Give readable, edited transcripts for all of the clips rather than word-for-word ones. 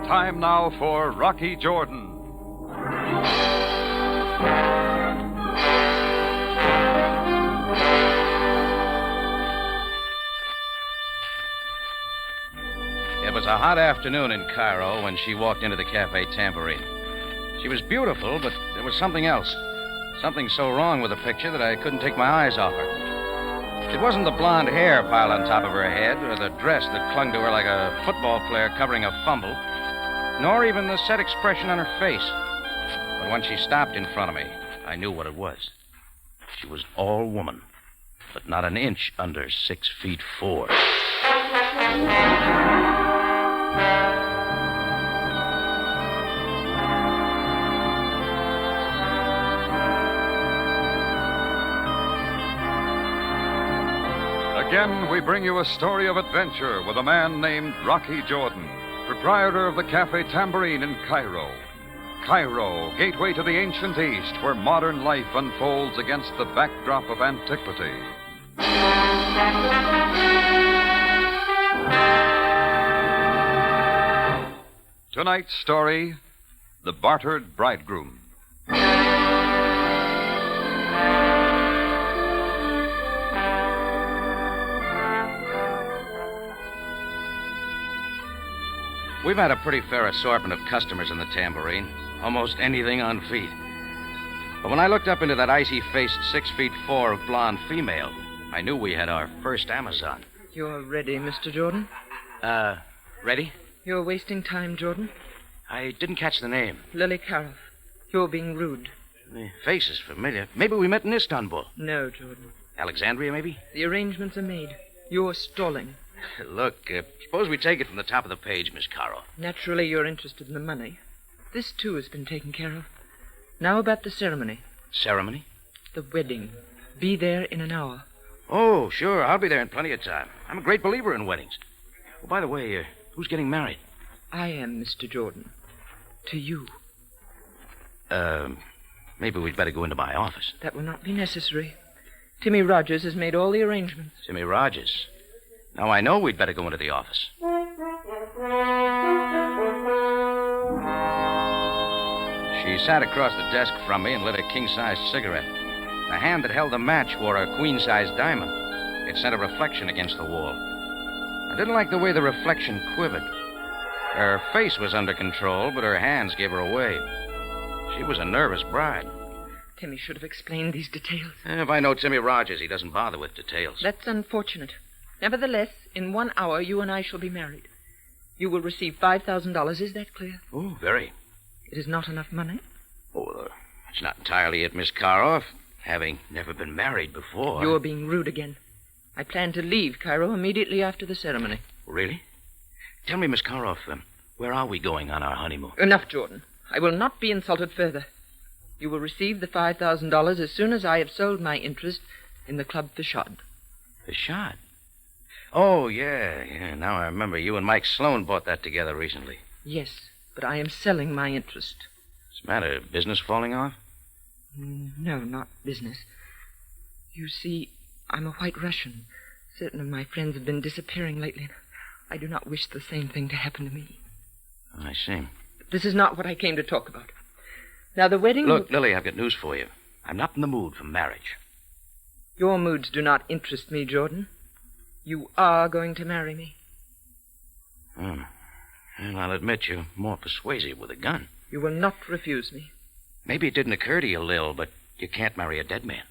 Time now for Rocky Jordan. It was a hot afternoon in Cairo when she walked into the Café Tambourine. She was beautiful, but there was something else. Something so wrong with the picture that I couldn't take my eyes off her. It wasn't the blonde hair piled on top of her head or the dress that clung to her like a football player covering a fumble, nor even the set expression on her face. But when she stopped in front of me, I knew what it was. She was all woman, but not an inch under 6'4". Again, we bring you a story of adventure with a man named Rocky Jordan, proprietor of the Café Tambourine in Cairo. Cairo, gateway to the ancient East, where modern life unfolds against the backdrop of antiquity. Tonight's story, The Bartered Bridegroom. We've had a pretty fair assortment of customers in the Tambourine. Almost anything on feet. But when I looked up into that icy-faced 6'4" blonde female, I knew we had our first Amazon. You're ready, Mr. Jordan? Ready? You're wasting time, Jordan. I didn't catch the name. Lily Caroff. You're being rude. The face is familiar. Maybe we met in Istanbul. No, Jordan. Alexandria, maybe? The arrangements are made. You're stalling. Look, suppose we take it from the top of the page, Miss Caroff. Naturally, you're interested in the money. This, too, has been taken care of. Now about the ceremony. Ceremony? The wedding. Be there in an hour. Oh, sure. I'll be there in plenty of time. I'm a great believer in weddings. Oh, by the way, who's getting married? I am, Mr. Jordan. To you. Maybe we'd better go into my office. That will not be necessary. Timmy Rogers has made all the arrangements. Timmy Rogers? Now I know we'd better go into the office. She sat across the desk from me and lit a king-size cigarette. The hand that held the match wore a queen-size diamond. It sent a reflection against the wall. I didn't like the way the reflection quivered. Her face was under control, but her hands gave her away. She was a nervous bride. Timmy should have explained these details. If I know Timmy Rogers, he doesn't bother with details. That's unfortunate. Nevertheless, in 1 hour, you and I shall be married. You will receive $5,000. Is that clear? Oh, very. It is not enough money? Oh, it's not entirely it, Miss Caroff. Having never been married before. You're being rude again. I plan to leave Cairo immediately after the ceremony. Really? Tell me, Miss Caroff, where are we going on our honeymoon? Enough, Jordan. I will not be insulted further. You will receive the $5,000 as soon as I have sold my interest in the Club Fashad. Fashad? Oh, yeah. Now I remember you and Mike Sloan bought that together recently. Yes, but I am selling my interest. What's the matter? Business falling off? No, not business. You see, I'm a white Russian. Certain of my friends have been disappearing lately. I do not wish the same thing to happen to me. I see. But this is not what I came to talk about. Now, the wedding... Look, Lily, I've got news for you. I'm not in the mood for marriage. Your moods do not interest me, Jordan. You are going to marry me. Well, I'll admit you're more persuasive with a gun. You will not refuse me. Maybe it didn't occur to you, Lil, but you can't marry a dead man.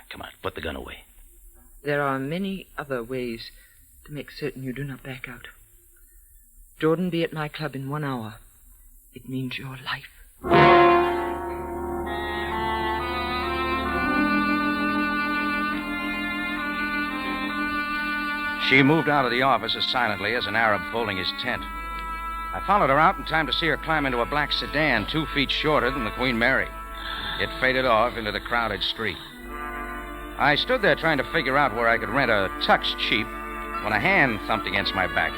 Come on, put the gun away. There are many other ways to make certain you do not back out. Jordan, be at my club in 1 hour. It means your life. She moved out of the office as silently as an Arab folding his tent. I followed her out in time to see her climb into a black sedan 2 feet shorter than the Queen Mary. It faded off into the crowded street. I stood there trying to figure out where I could rent a tux cheap when a hand thumped against my back.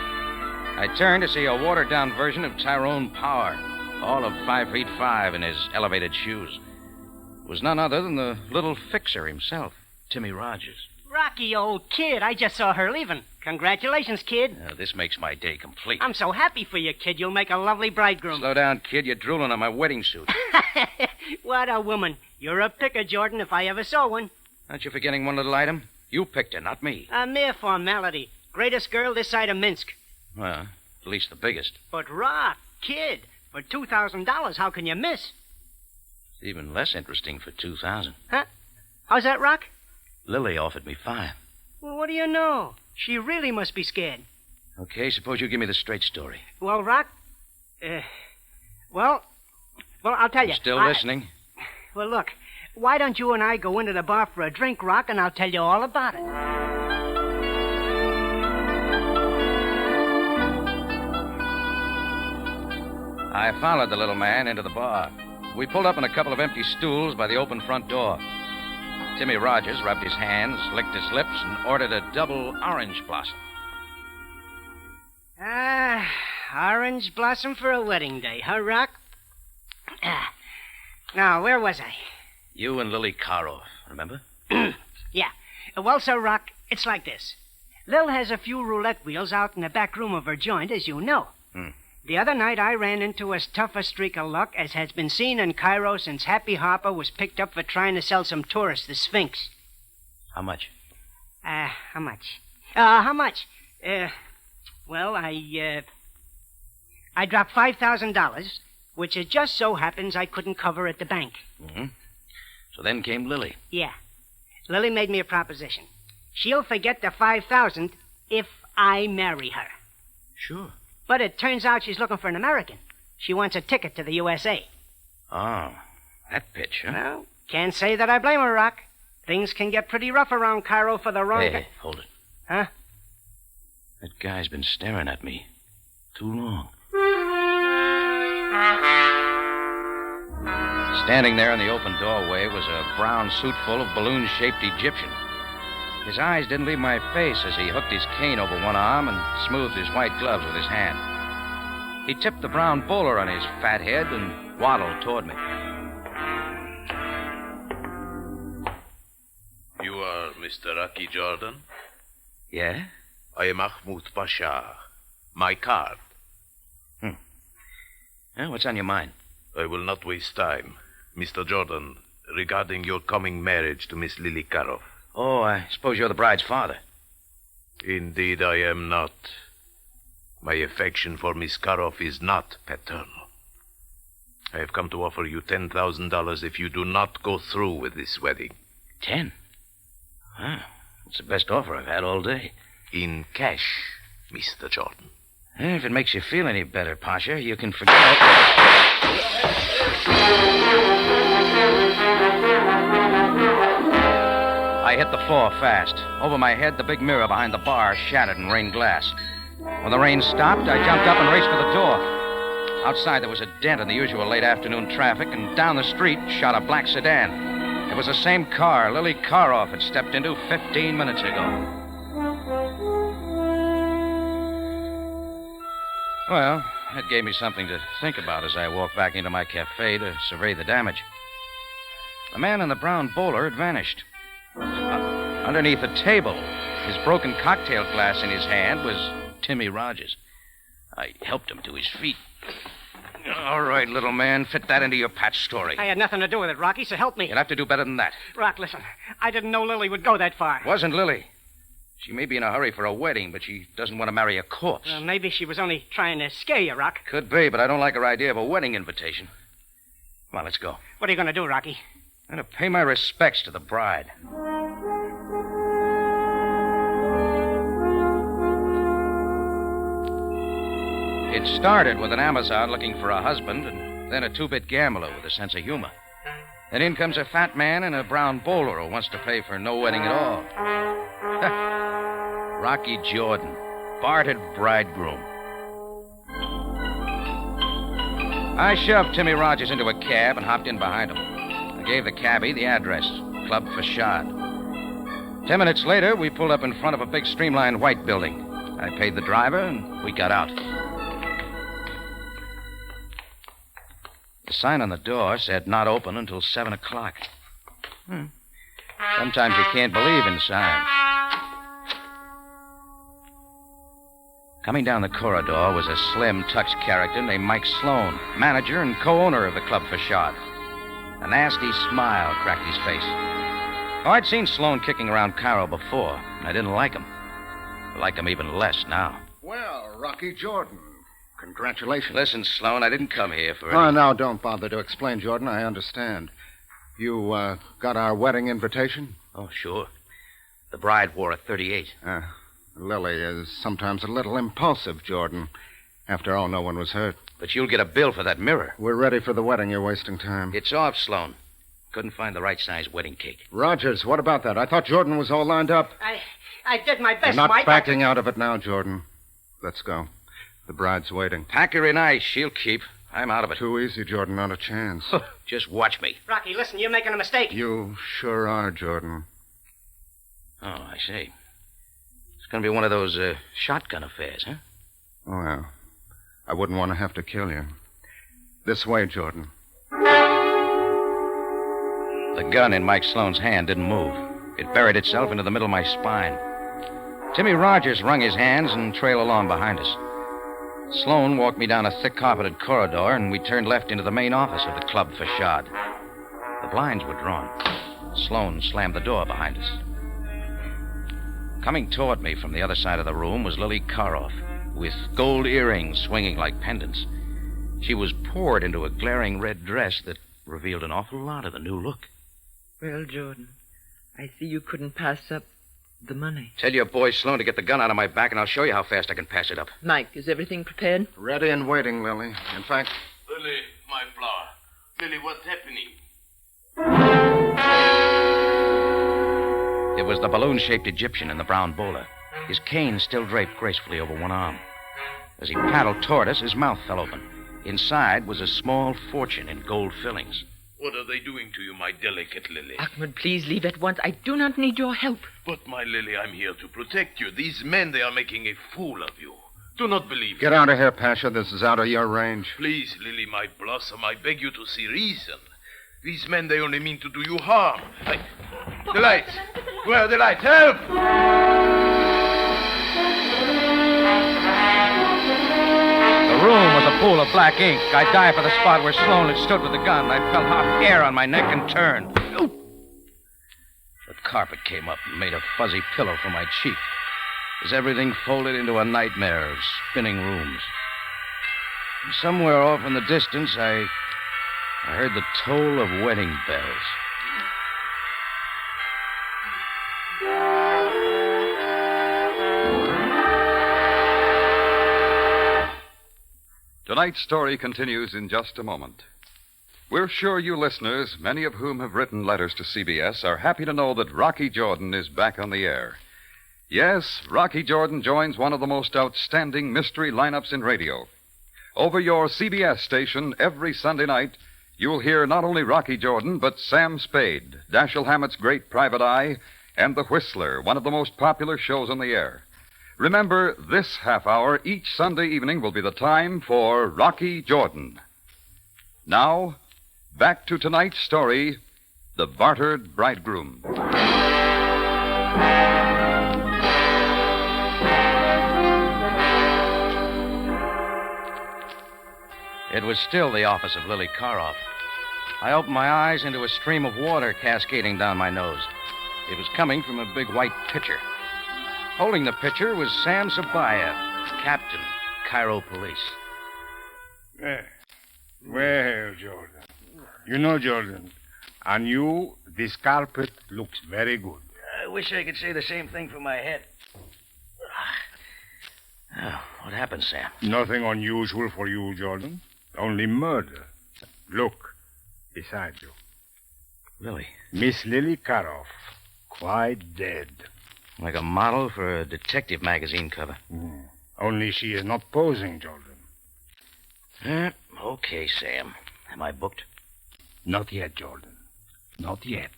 I turned to see a watered-down version of Tyrone Power, all of 5'5" in his elevated shoes. It was none other than the little fixer himself, Timmy Rogers. Rocky, old kid. I just saw her leaving. Congratulations, kid. This makes my day complete. I'm so happy for you, kid. You'll make a lovely bridegroom. Slow down, kid. You're drooling on my wedding suit. What a woman. You're a picker, Jordan, if I ever saw one. Aren't you forgetting one little item? You picked her, not me. A mere formality. Greatest girl this side of Minsk. Well, at least the biggest. But, Rock, kid, for $2,000, how can you miss? It's even less interesting for $2,000. Huh? How's that, Rock? Lily offered me $5. Well, what do you know? She really must be scared. Okay, suppose you give me the straight story. Well, Rock, well, I'll tell you. Still listening? Well, look, why don't you and I go into the bar for a drink, Rock, and I'll tell you all about it. I followed the little man into the bar. We pulled up on a couple of empty stools by the open front door. Timmy Rogers rubbed his hands, licked his lips, and ordered a double orange blossom. Orange blossom for a wedding day, huh, Rock? Now, where was I? You and Lily Cairo, remember? Yeah. Well, so, Rock, it's like this. Lil has a few roulette wheels out in the back room of her joint, as you know. The other night, I ran into as tough a streak of luck as has been seen in Cairo since Happy Harper was picked up for trying to sell some tourists the Sphinx. How much? How much? How much? Well, I dropped $5,000, which it just so happens I couldn't cover at the bank. Mm-hmm. So then came Lily. Yeah. Lily made me a proposition. She'll forget the $5,000 if I marry her. Sure. But it turns out she's looking for an American. She wants a ticket to the USA. Oh, that pitch, huh? Well, can't say that I blame her, Rock. Things can get pretty rough around Cairo for the wrong... Hey, hold it. Huh? That guy's been staring at me too long. Standing there in the open doorway was a brown suit full of balloon-shaped Egyptian. His eyes didn't leave my face as he hooked his cane over one arm and smoothed his white gloves with his hand. He tipped the brown bowler on his fat head and waddled toward me. You are Mr. Rocky Jordan? Yeah? I am Mahmoud Pasha. My card. Well, what's on your mind? I will not waste time. Mr. Jordan, regarding your coming marriage to Miss Lily Cairo. Oh, I suppose you're the bride's father. Indeed, I am not. My affection for Miss Cairo is not paternal. I have come to offer you $10,000 if you do not go through with this wedding. 10? Wow, it's the best offer I've had all day. In cash, Mr. Jordan. If it makes you feel any better, Pasha, you can forget... I hit the floor fast. Over my head, the big mirror behind the bar shattered and rained glass. When the rain stopped, I jumped up and raced for the door. Outside, there was a dent in the usual late afternoon traffic, and down the street shot a black sedan. It was the same car Lily Cairo had stepped into 15 minutes ago. Well, that gave me something to think about as I walked back into my cafe to survey the damage. The man in the brown bowler had vanished. Underneath the table, his broken cocktail glass in his hand, was Timmy Rogers. I helped him to his feet. All right, little man, fit that into your patch story. I had nothing to do with it, Rocky, so help me. You'll have to do better than that. Rock, listen. I didn't know Lily would go that far. It wasn't Lily. She may be in a hurry for a wedding, but she doesn't want to marry a corpse. Maybe she was only trying to scare you, Rock. Could be, but I don't like her idea of a wedding invitation. Come on, let's go. What are you going to do, Rocky? I'm going to pay my respects to the bride. It started with an Amazon looking for a husband, and then a two-bit gambler with a sense of humor. Then in comes a fat man in a brown bowler who wants to pay for no wedding at all. Rocky Jordan, Bartered Bridegroom. I shoved Timmy Rogers into a cab and hopped in behind him. I gave the cabbie the address, Club Facade. 10 minutes later, we pulled up in front of a big streamlined white building. I paid the driver, and we got out. The sign on the door said not open until 7 o'clock. Sometimes you can't believe in signs. Coming down the corridor was a slim, touched character named Mike Sloan, manager and co-owner of the club facade. A nasty smile cracked his face. Oh, I'd seen Sloan kicking around Cairo before. I didn't like him. I like him even less now. Well, Rocky Jordan, congratulations. Listen, Sloan, I didn't come here for Oh, now, don't bother to explain, Jordan. I understand. You, got our wedding invitation? Oh, sure. The bride wore a 38. Lily is sometimes a little impulsive, Jordan. After all, no one was hurt. But you'll get a bill for that mirror. We're ready for the wedding. You're wasting time. It's off, Sloan. Couldn't find the right size wedding cake. Rogers, what about that? I thought Jordan was all lined up. I did my best, You're not Mike. backing out of it now, Jordan. Let's go. The bride's waiting. Pack her in ice. She'll keep. I'm out of it. Too easy, Jordan. Not a chance. Just watch me. Rocky, listen, you're making a mistake. You sure are, Jordan. Oh, I see. It's going to be one of those shotgun affairs, huh? Well, I wouldn't want to have to kill you. This way, Jordan. The gun in Mike Sloan's hand didn't move. It buried itself into the middle of my spine. Timmy Rogers wrung his hands and trailed along behind us. Sloan walked me down a thick carpeted corridor, and we turned left into the main office of the club facade. The blinds were drawn. Sloan slammed the door behind us. Coming toward me from the other side of the room was Lily Karoff, with gold earrings swinging like pendants. She was poured into a glaring red dress that revealed an awful lot of the new look. Well, Jordan, I see you couldn't pass up the money. Tell your boy Sloan to get the gun out of my back, and I'll show you how fast I can pass it up. Mike, is everything prepared? Ready and waiting, Lily. In fact... Lily, my flower. Lily, what's happening? It was the balloon-shaped Egyptian in the brown bowler, his cane still draped gracefully over one arm. As he paddled toward us, his mouth fell open. Inside was a small fortune in gold fillings. What are they doing to you, my delicate Lily? Ahmed, please leave at once. I do not need your help. But, my Lily, I'm here to protect you. These men, they are making a fool of you. Do not believe Get out of here, Pasha. This is out of your range. Please, Lily, my blossom, I beg you to see reason. These men, they only mean to do you harm. The lights! Where are the lights? Help! The room was a pool of black ink. I dived for the spot where Sloan had stood with the gun. I felt hot air on my neck and turned. The carpet came up and made a fuzzy pillow for my cheek as everything folded into a nightmare of spinning rooms. And somewhere off in the distance, I heard the toll of wedding bells. Tonight's story continues in just a moment. We're sure you listeners, many of whom have written letters to CBS, are happy to know that Rocky Jordan is back on the air. Yes, Rocky Jordan joins one of the most outstanding mystery lineups in radio. Over your CBS station every Sunday night, you'll hear not only Rocky Jordan, but Sam Spade, Dashiell Hammett's great private eye, and The Whistler, one of the most popular shows on the air. Remember, this half hour each Sunday evening will be the time for Rocky Jordan. Now, back to tonight's story, The Bartered Bridegroom. It was still the office of Lily Karoff. I opened my eyes into a stream of water cascading down my nose. It was coming from a big white pitcher. Holding the pitcher was Sam Sabaaya, Captain, Cairo Police. Well, Jordan. You know, Jordan, on you, this carpet looks very good. I wish I could say the same thing for my head. Oh, what happened, Sam? Nothing unusual for you, Jordan. Only murder. Look, beside you. Lily? Miss Lily Karoff, quite dead. Like a model for a detective magazine cover. Only she is not posing, Jordan. Okay, Sam. Am I booked? Not yet, Jordan. Not yet.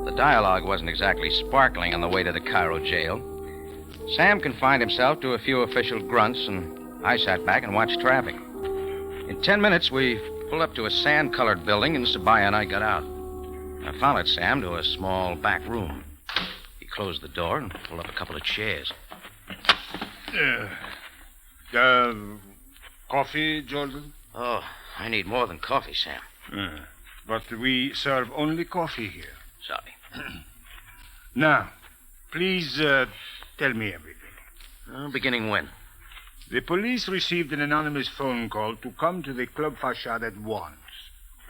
The dialogue wasn't exactly sparkling on the way to the Cairo jail. Sam confined himself to a few official grunts, and I sat back and watched traffic. In 10 minutes, we pulled up to a sand-colored building, and Sabaaya and I got out. I followed Sam to a small back room. He closed the door and pulled up a couple of chairs. Coffee, Jordan? Oh, I need more than coffee, Sam. But we serve only coffee here. Sorry. Now, please tell me everything. Beginning when? The police received an anonymous phone call to come to the club facade at once.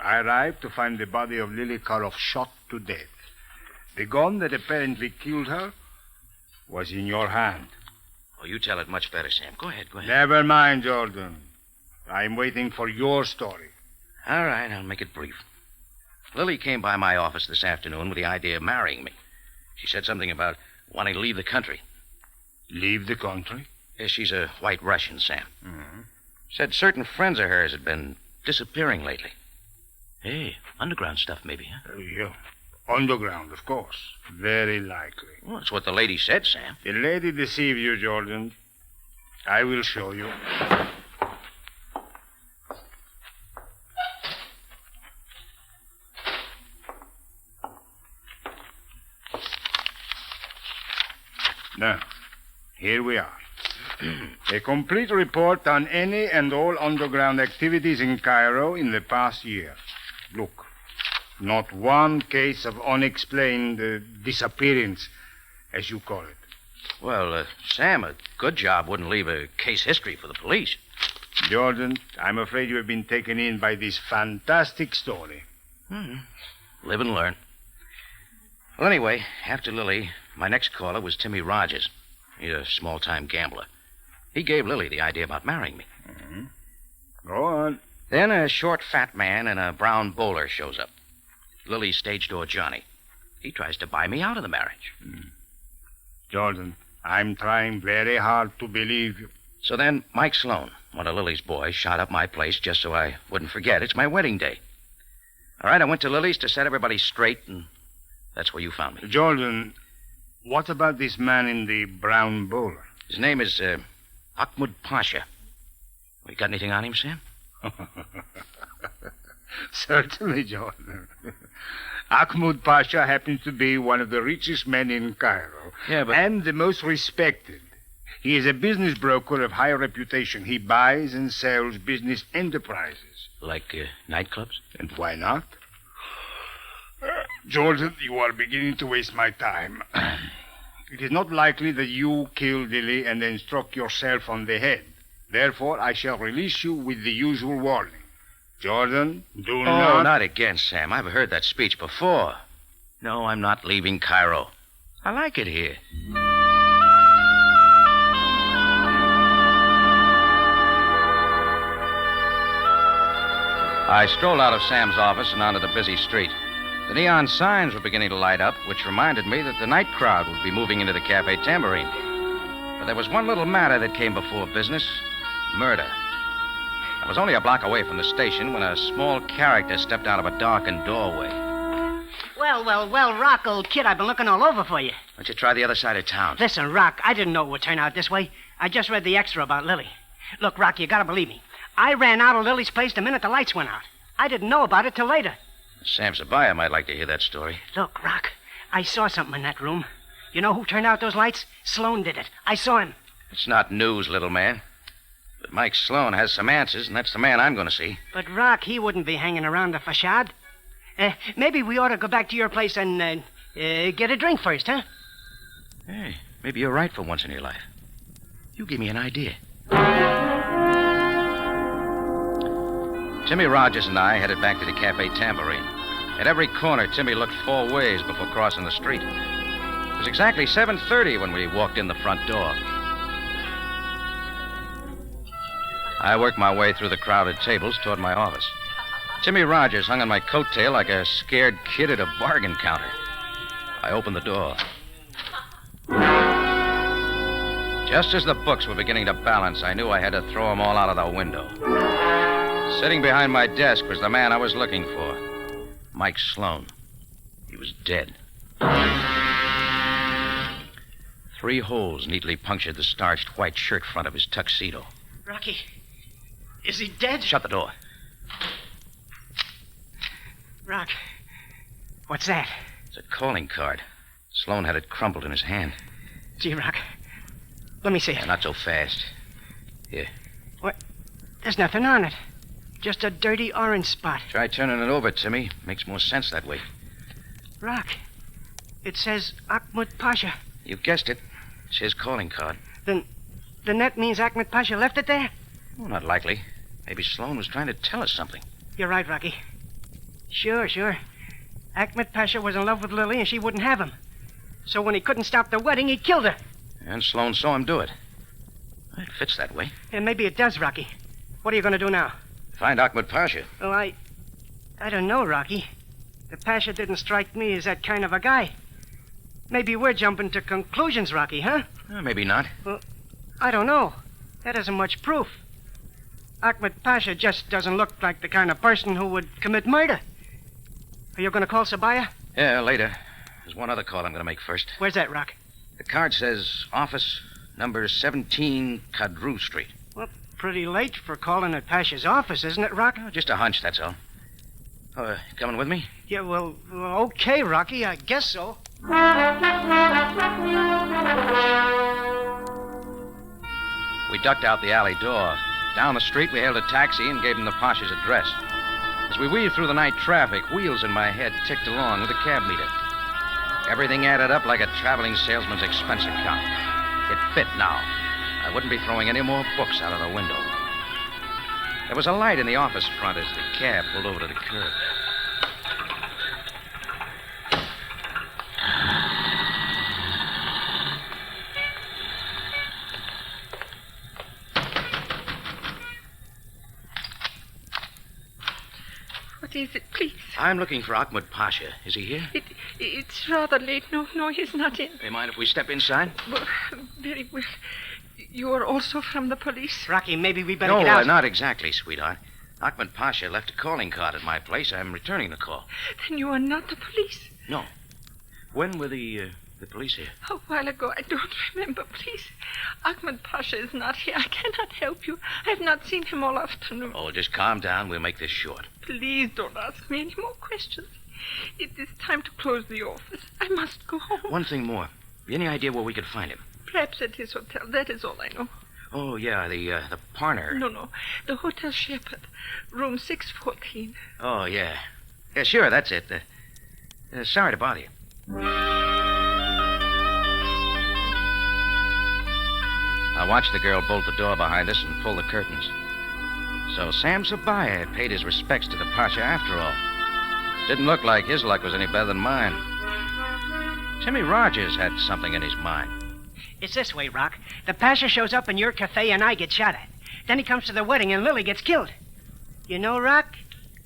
I arrived to find the body of Lily Karoff shot to death. The gun that apparently killed her was in your hand. Oh, you tell it much better, Sam. Go ahead. Never mind, Jordan. I'm waiting for your story. All right, I'll make it brief. Lily came by my office this afternoon with the idea of marrying me. She said something about wanting to leave the country. Leave the country? Yes, she's a white Russian, Sam. Mm-hmm. Said certain friends of hers had been disappearing lately. Hey, underground stuff maybe, huh? Yeah. Underground, of course. Very likely. Well, that's what the lady said, Sam. The lady deceived you, Jordan. I will show you. Now, here we are. A complete report on any and all underground activities in Cairo in the past year. Look, not one case of unexplained disappearance, as you call it. Well, Sam, a good job wouldn't leave a case history for the police. Jordan, I'm afraid you have been taken in by this fantastic story. Live and learn. Well, anyway, after Lily, my next caller was Timmy Rogers. He's a small-time gambler. He gave Lily the idea about marrying me. Mm-hmm. Go on. Then a short, fat man in a brown bowler shows up. Lily's stage door Johnny. He tries to buy me out of the marriage. Jordan, I'm trying very hard to believe you. So then Mike Sloan, one of Lily's boys, shot up my place just so I wouldn't forget. It's my wedding day. All right, I went to Lily's to set everybody straight, and that's where you found me. Jordan, what about this man in the brown bowler? His name is Ahmud Pasha. You got anything on him, Sam? Certainly, Jordan. Ahmud Pasha happens to be one of the richest men in Cairo. Yeah, but... And the most respected. He is a business broker of high reputation. He buys and sells business enterprises. Like nightclubs? And why not? Jordan, you are beginning to waste my time. It is not likely that you killed Lily and then struck yourself on the head. Therefore, I shall release you with the usual warning. Jordan, do not... Oh, not again, Sam. I've heard that speech before. No, I'm not leaving Cairo. I like it here. I strolled out of Sam's office and onto the busy street. The neon signs were beginning to light up, which reminded me that the night crowd would be moving into the Café Tambourine. But there was one little matter that came before business: murder. I was only a block away from the station when a small character stepped out of a darkened doorway. Well, Rock, old kid, I've been looking all over for you. Why don't you try the other side of town? Listen, Rock, I didn't know it would turn out this way. I just read the extra about Lily. Look, Rock, you gotta believe me. I ran out of Lily's place the minute the lights went out. I didn't know about it till later. Sam Sabaaya might like to hear that story. Look, Rock, I saw something in that room. You know who turned out those lights? Sloan did it. I saw him. It's not news, little man. But Mike Sloan has some answers, and that's the man I'm going to see. But, Rock, he wouldn't be hanging around the facade. Maybe we ought to go back to your place and get a drink first, huh? Hey, maybe you're right for once in your life. You give me an idea. Timmy Rogers and I headed back to the Café Tambourine. At every corner, Timmy looked 4 ways before crossing the street. It was exactly 7:30 when we walked in the front door. I worked my way through the crowded tables toward my office. Timmy Rogers hung on my coattail like a scared kid at a bargain counter. I opened the door. Just as the books were beginning to balance, I knew I had to throw them all out of the window. Sitting behind my desk was the man I was looking for, Mike Sloan. He was dead. 3 holes neatly punctured the starched white shirt front of his tuxedo. Rocky, is he dead? Shut the door. Rock, What's that? It's a calling card. Sloan had it crumpled in his hand. Gee, Rock. Let me see Yeah, it. not so fast. Here. What? There's nothing on it. Just a dirty orange spot. Try turning it over, Timmy. Makes more sense that way. Rock. It says Ahmed Pasha. You guessed it. It's his calling card. Then that means Ahmed Pasha left it there? Well, not likely. Maybe Sloan was trying to tell us something. You're right, Rocky. Sure. Ahmed Pasha was in love with Lily and she wouldn't have him. So when he couldn't stop the wedding, he killed her. And Sloan saw him do it. It fits that way. And maybe it does, Rocky. What are you going to do now? Find Ahmed Pasha. Well, I don't know, Rocky. The Pasha didn't strike me as that kind of a guy. Maybe we're jumping to conclusions, Rocky, huh? Maybe not. Well, I don't know. That isn't much proof. Ahmed Pasha just doesn't look like the kind of person who would commit murder. Are you going to call Sabaaya? Yeah, later. There's one other call I'm going to make first. Where's that, Rock? The card says office number 17 Kadru Street. Well, pretty late for calling at Pasha's office, isn't it, Rock? Oh, just a hunch, that's all. Oh, coming with me? Yeah, well, okay, Rocky. I guess so. We ducked out the alley door. Down the street, we hailed a taxi and gave him the Pasha's address. As we weaved through the night traffic, wheels in my head ticked along with a cab meter. Everything added up like a traveling salesman's expense account. It fit now. I wouldn't be throwing any more books out of the window. There was a light in the office front as the cab pulled over to the curb. What is it, please? I'm looking for Ahmed Pasha. Is he here? It's rather late. No, he's not in. Do you mind if we step inside? Well, very well. You are also from the police? Rocky, maybe we better No, get out. not exactly, sweetheart. Ahmed Pasha left a calling card at my place. I'm returning the call. Then you are not the police? No. When were the police here? A while ago. I don't remember, please. Ahmed Pasha is not here. I cannot help you. I have not seen him all afternoon. Oh, just calm down. We'll make this short. Please don't ask me any more questions. It is time to close the office. I must go home. One thing more. Any idea where we could find him? Perhaps at his hotel. That is all I know. Oh, yeah, the Parner. No. The Hotel Shepherd. Room 614. Oh, yeah. Yeah, sure, that's it. Sorry to bother you. I watched the girl bolt the door behind us and pull the curtains. So Sam Sabaaya had paid his respects to the Pasha after all. Didn't look like his luck was any better than mine. Timmy Rogers had something in his mind. It's this way, Rock. The Pasha shows up in your cafe and I get shot at. Then he comes to the wedding and Lily gets killed. You know, Rock,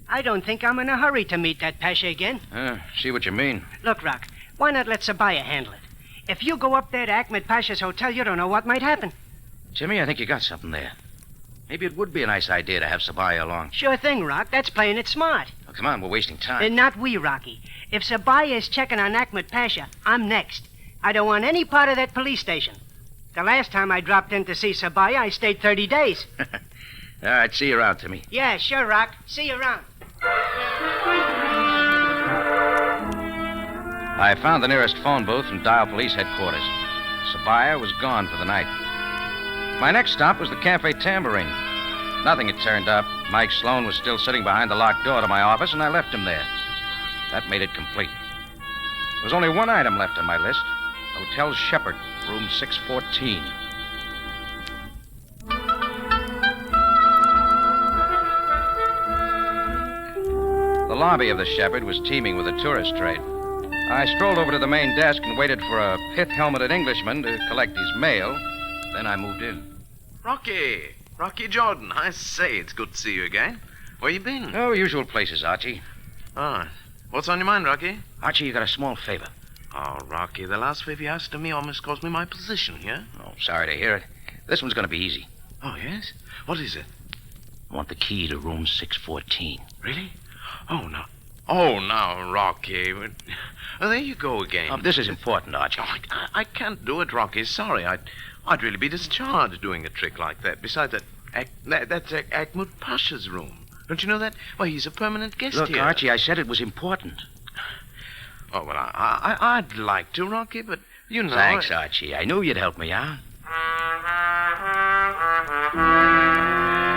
I don't think I'm in a hurry to meet that Pasha again. See what you mean. Look, Rock, why not let Sabaaya handle it? If you go up there to Ahmed Pasha's hotel, you don't know what might happen. Timmy, I think you got something there. Maybe it would be a nice idea to have Sabaaya along. Sure thing, Rock. That's playing it smart. Oh, come on, we're wasting time. And not we, Rocky. If Sabaaya is checking on Ahmed Pasha, I'm next. I don't want any part of that police station. The last time I dropped in to see Sabaaya, I stayed 30 days. All right, see you around, Timmy. Yeah, sure, Rock. See you around. I found the nearest phone booth and dialed police headquarters. Sabaaya was gone for the night. My next stop was the Café Tambourine. Nothing had turned up. Mike Sloan was still sitting behind the locked door to my office, and I left him there. That made it complete. There was only one item left on my list. Hotel Shepherd, room 614. The lobby of the Shepherd was teeming with a tourist trade. I strolled over to the main desk and waited for a pith-helmeted Englishman to collect his mail. Then I moved in. Rocky Jordan, I say, it's good to see you again. Where you been? Oh, usual places, Archie. Ah, what's on your mind, Rocky? Archie, you got a small favor. Oh, Rocky, the last favor you asked of me almost cost me my position here. Oh, sorry to hear it. This one's going to be easy. Oh, yes? What is it? I want the key to room 614. Really? Oh, no. Oh, now, Rocky. Oh, there you go again. Oh, this is important, Archie. Oh, I can't do it, Rocky. Sorry. I'd really be discharged doing a trick like that. Besides, that's Ahmed Pasha's room. Don't you know that? Well, he's a permanent guest Look, here. Archie, I said it was important. Oh, well, I'd like to, Rocky, but you know... Thanks, Archie. I knew you'd help me out.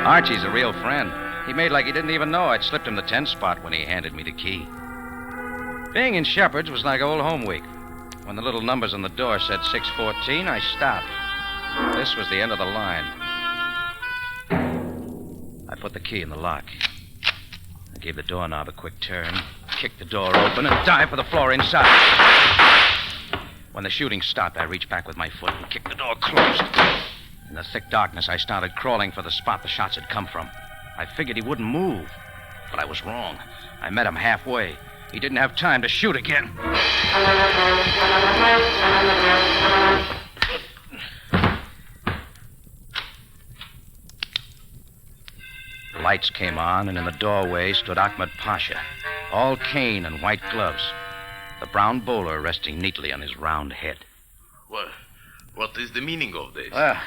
Archie's a real friend. He made like he didn't even know I'd slipped him the 10 spot when he handed me the key. Being in Shepherd's was like old home week. When the little numbers on the door said 614, I stopped. This was the end of the line. I put the key in the lock. I gave the doorknob a quick turn, kicked the door open, and dived for the floor inside. When the shooting stopped, I reached back with my foot and kicked the door closed. In the thick darkness, I started crawling for the spot the shots had come from. I figured he wouldn't move, but I was wrong. I met him halfway. He didn't have time to shoot again. The lights came on, and in the doorway stood Ahmed Pasha, all cane and white gloves, the brown bowler resting neatly on his round head. What is the meaning of this? Well,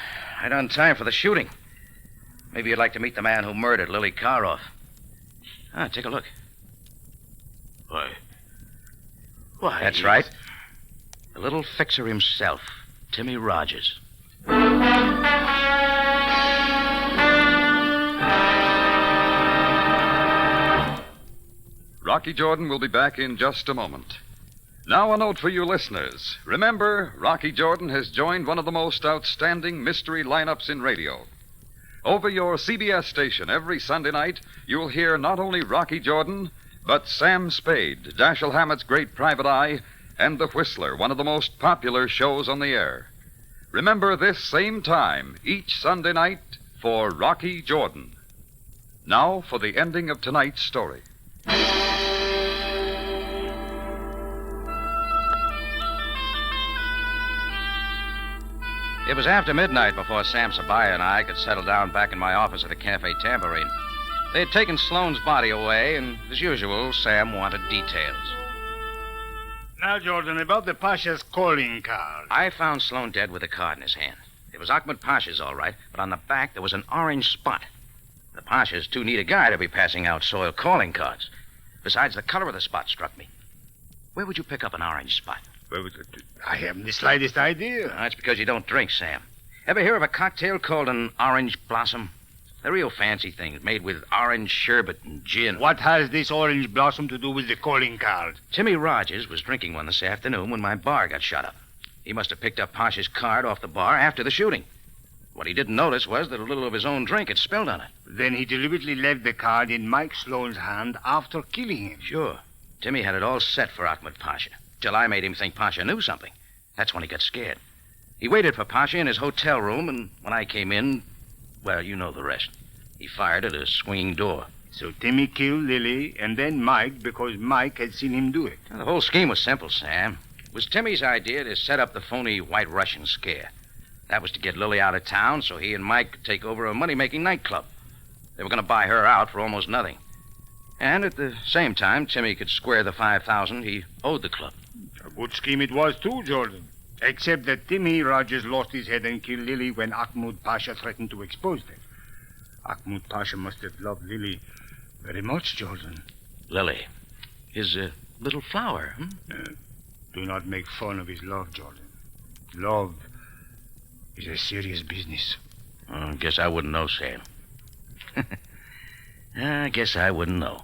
right on time for the shooting. Maybe you'd like to meet the man who murdered Lily Karoff. Take a look. Why? That's right. The little fixer himself, Timmy Rogers. Rocky Jordan will be back in just a moment. Now a note for you listeners. Remember, Rocky Jordan has joined one of the most outstanding mystery lineups in radio. Over your CBS station every Sunday night, you'll hear not only Rocky Jordan, but Sam Spade, Dashiell Hammett's great private eye, and The Whistler, one of the most popular shows on the air. Remember this same time, each Sunday night, for Rocky Jordan. Now for the ending of tonight's story. It was after midnight before Sam Sabaaya and I could settle down back in my office at the Café Tambourine. They had taken Sloane's body away, and as usual, Sam wanted details. Now, Jordan, about the Pasha's calling card. I found Sloane dead with a card in his hand. It was Ahmed Pasha's, all right, but on the back there was an orange spot. The Pasha's too neat a guy to be passing out soiled calling cards. Besides, the color of the spot struck me. Where would you pick up an orange spot? I haven't the slightest idea. That's because you don't drink, Sam. Ever hear of a cocktail called an orange blossom? They're real fancy things made with orange sherbet and gin. What has this orange blossom to do with the calling card? Timmy Rogers was drinking one this afternoon when my bar got shot up. He must have picked up Pasha's card off the bar after the shooting. What he didn't notice was that a little of his own drink had spilled on it. Then he deliberately left the card in Mike Sloane's hand after killing him. Sure. Timmy had it all set for Ahmed Pasha, till I made him think Pasha knew something. That's when he got scared. He waited for Pasha in his hotel room, and when I came in, well, you know the rest. He fired at a swinging door. So Timmy killed Lily and then Mike because Mike had seen him do it. Now, the whole scheme was simple, Sam. It was Timmy's idea to set up the phony White Russian scare. That was to get Lily out of town so he and Mike could take over a money-making nightclub. They were going to buy her out for almost nothing. And at the same time, Timmy could square the $5,000 he owed the club. A good scheme it was, too, Jordan. Except that Timmy Rogers lost his head and killed Lily when Ahmed Pasha threatened to expose them. Ahmed Pasha must have loved Lily very much, Jordan. Lily. His little flower, Do not make fun of his love, Jordan. Love is a serious business. I guess I wouldn't know, Sam. I guess I wouldn't know.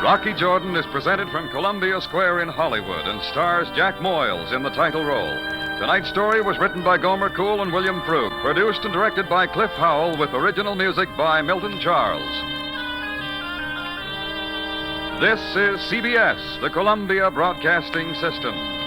Rocky Jordan is presented from Columbia Square in Hollywood and stars Jack Moyles in the title role. Tonight's story was written by Gomer Cool and William Krug, produced and directed by Cliff Howell, with original music by Milton Charles. This is CBS, the Columbia Broadcasting System.